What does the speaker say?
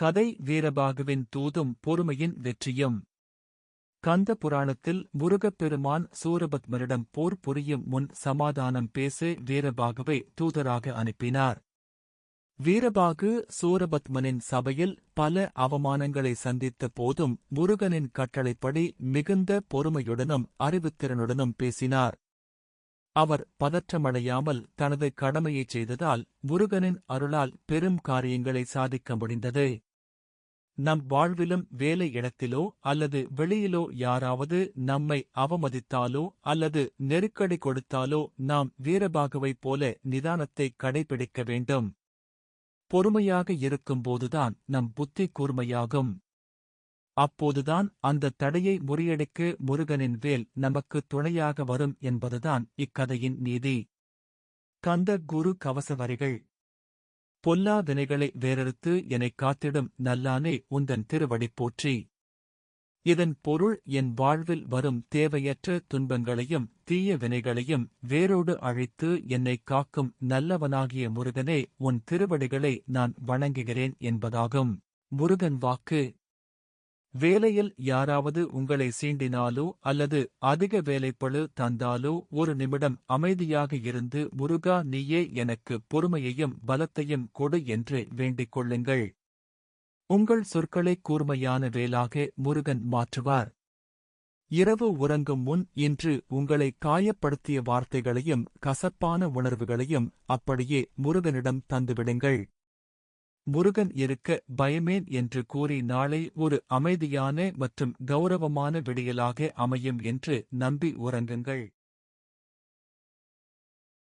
கதை வீரபாகுவின் தூதும் பொறுமையின் வெற்றியும். கந்த புராணத்தில் முருகப்பெருமான் சூரபத்மனிடம் போர் புரியும் முன் சமாதானம் பேச வீரபாகுவை தூதராக அனுப்பினார். வீரபாகு சூரபத்மனின் சபையில் பல அவமானங்களை சந்தித்த போதும் முருகனின் கட்டளைப்படி மிகுந்த பொறுமையுடனும் அறிவுத்திறனுடனும் பேசினார். அவர் பதற்றமடையாமல் தனது கடமையைச் செய்ததால் முருகனின் அருளால் பெரும் காரியங்களை சாதிக்க முடிந்தது. நம் வாழ்விலும் வேலை இடத்திலோ அல்லது வெளியிலோ யாராவது நம்மை அவமதித்தாலோ அல்லது நெருக்கடி கொடுத்தாலோ நாம் வீரபாகுவைப் போல நிதானத்தை கடைபிடிக்க வேண்டும். பொறுமையாக இருக்கும்போதுதான் நம் புத்தி கூர்மையாகும். அப்போதுதான் அந்த தடையை முறியடிக்க முருகனின் வேல் நமக்கு துணையாக வரும் என்பதுதான் இக்கதையின் நீதி. கந்த குரு கவச வரிகள். பொல்லா வினைகளை வேறறுத்து எனக் காத்திடும் நல்லானே உந்தன் திருவடி போற்றி. இதன் பொருள் என் வாழ்வில் வரும் தேவையற்ற துன்பங்களையும் தீய வினைகளையும் வேரோடு அழித்து என்னைக் காக்கும் நல்லவனாகிய முருகனே, உன் திருவடிகளை நான் வணங்குகிறேன் என்பதாகும். முருகன் வாக்கு. வேலையில் யாராவது உங்களை சீண்டினாலோ அல்லது அதிக வேலைப்பளு தந்தாலோ ஒரு நிமிடம் அமைதியாக இருந்து முருகா, நீயே எனக்கு பொறுமையையும் பலத்தையும் கொடு என்று வேண்டிக் கொள்ளுங்கள். உங்கள் சொற்களை கூர்மையான வேலாக முருகன் மாற்றுவார். இரவு உறங்கும் முன் இன்று உங்களை காயப்படுத்திய வார்த்தைகளையும் கசப்பான உணர்வுகளையும் அப்படியே முருகனிடம் தந்துவிடுங்கள். முருகன் இருக்க பயமேன் என்று கூறி நாளை ஒரு அமைதியான மற்றும் கௌரவமான விடியலாக அமையும் என்று நம்பி உறங்குங்கள்.